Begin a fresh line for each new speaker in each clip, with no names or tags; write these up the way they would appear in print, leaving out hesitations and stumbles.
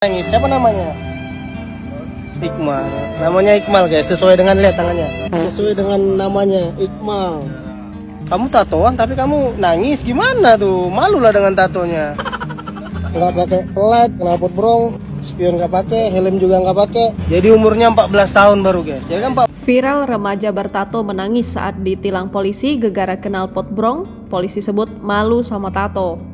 Ini siapa namanya? Iqmal. Namanya Iqmal guys, sesuai dengan lihat tangannya. Sesuai dengan namanya Iqmal. Kamu tatoan tapi kamu nangis gimana tuh? Malu lah dengan tatonya. Nggak pakai pelat, knalpot brong, spion nggak pakai, helm juga nggak pakai. Jadi umurnya 14 tahun baru guys. Ya kan Pak?
Viral remaja bertato menangis saat ditilang polisi gegara knalpot brong. Polisi sebut malu sama tato.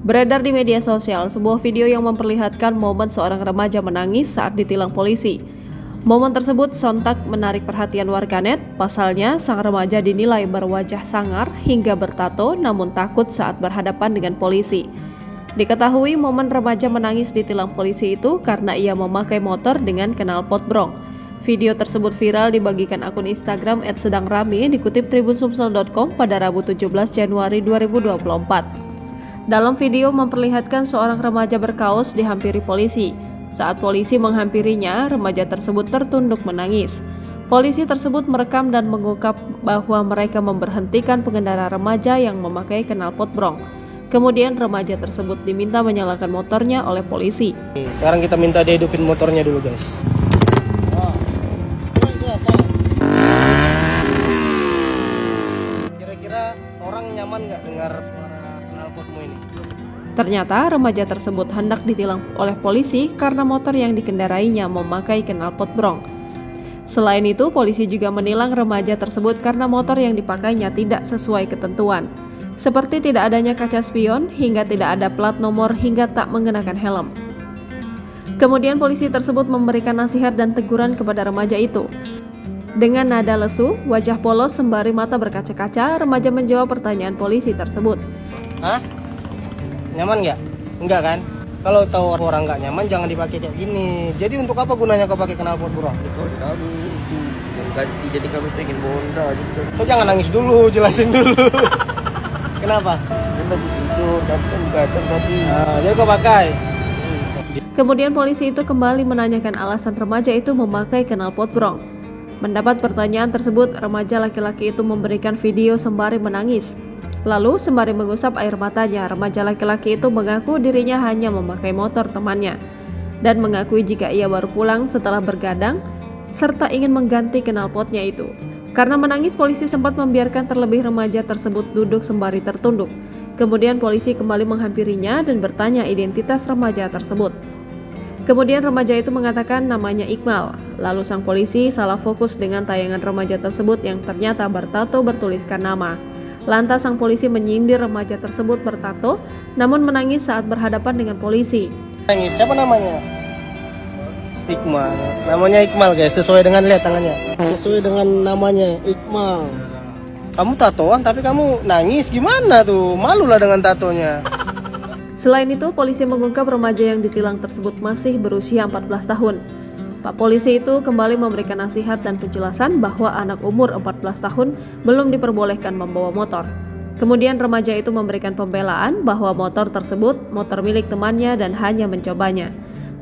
Beredar di media sosial sebuah video yang memperlihatkan momen seorang remaja menangis saat ditilang polisi. Momen tersebut sontak menarik perhatian warganet. Pasalnya, sang remaja dinilai berwajah sangar hingga bertato namun takut saat berhadapan dengan polisi. Diketahui momen remaja menangis ditilang polisi itu karena ia memakai motor dengan knalpot brong. Video tersebut viral dibagikan akun Instagram @sedangrame dikutip tribunsumsel.com pada Rabu 17 Januari 2024. Dalam video memperlihatkan seorang remaja berkaos dihampiri polisi. Saat polisi menghampirinya, remaja tersebut tertunduk menangis. Polisi tersebut merekam dan mengungkap bahwa mereka memberhentikan pengendara remaja yang memakai knalpot brong. Kemudian remaja tersebut diminta menyalakan motornya oleh polisi.
Sekarang kita minta dia hidupin motornya dulu guys. Kira-kira orang nyaman nggak dengar suara knalpotmu ini?
Ternyata remaja tersebut hendak ditilang oleh polisi karena motor yang dikendarainya memakai knalpot brong. Selain itu, polisi juga menilang remaja tersebut karena motor yang dipakainya tidak sesuai ketentuan, seperti tidak adanya kaca spion hingga tidak ada plat nomor hingga tak mengenakan helm. Kemudian polisi tersebut memberikan nasihat dan teguran kepada remaja itu. Dengan nada lesu, wajah polos sembari mata berkaca-kaca, remaja menjawab pertanyaan polisi tersebut.
Hah? Nyaman nggak? Enggak kan? Kalau tahu orang nggak nyaman jangan dipakai kayak gini. Jadi untuk apa gunanya kau pakai knalpot brong?
Kami itu mengganti, jadi kami pengen Honda gitu.
Kau jangan nangis dulu, jelasin dulu. Kenapa?
Karena begitu, tapi kan kadang tadi.
Jadi kau pakai.
Kemudian polisi itu kembali menanyakan alasan remaja itu memakai knalpot brong. Mendapat pertanyaan tersebut, remaja laki-laki itu memberikan video sembari menangis. Lalu sembari mengusap air matanya, remaja laki-laki itu mengaku dirinya hanya memakai motor temannya dan mengakui jika ia baru pulang setelah bergadang serta ingin mengganti knalpotnya itu. Karena menangis, polisi sempat membiarkan terlebih remaja tersebut duduk sembari tertunduk. Kemudian polisi kembali menghampirinya dan bertanya identitas remaja tersebut. Kemudian remaja itu mengatakan namanya Iqmal. Lalu sang polisi salah fokus dengan tayangan remaja tersebut yang ternyata bertato bertuliskan nama. Lantas sang polisi menyindir remaja tersebut bertato, namun menangis saat berhadapan dengan polisi.
Ini siapa namanya? Iqmal. Namanya Iqmal guys, sesuai dengan lihat tangannya. Sesuai dengan namanya Iqmal. Kamu tatoan tapi kamu nangis gimana tuh? Malu lah dengan tatonya.
Selain itu, polisi mengungkap remaja yang ditilang tersebut masih berusia 14 tahun. Pak polisi itu kembali memberikan nasihat dan penjelasan bahwa anak umur 14 tahun belum diperbolehkan membawa motor. Kemudian remaja itu memberikan pembelaan bahwa motor tersebut motor milik temannya dan hanya mencobanya.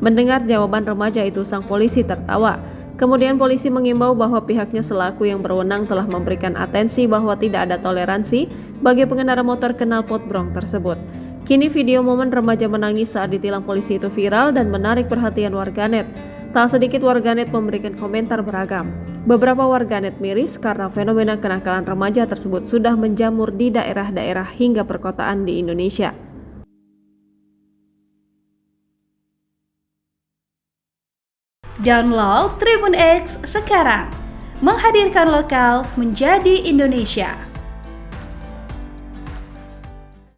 Mendengar jawaban remaja itu, sang polisi tertawa. Kemudian polisi mengimbau bahwa pihaknya selaku yang berwenang telah memberikan atensi bahwa tidak ada toleransi bagi pengendara motor knalpot brong tersebut. Kini video momen remaja menangis saat ditilang polisi itu viral dan menarik perhatian warganet. Tak sedikit warganet memberikan komentar beragam. Beberapa warganet miris karena fenomena kenakalan remaja tersebut sudah menjamur di daerah-daerah hingga perkotaan di Indonesia.
Download Tribun X sekarang, menghadirkan lokal menjadi Indonesia.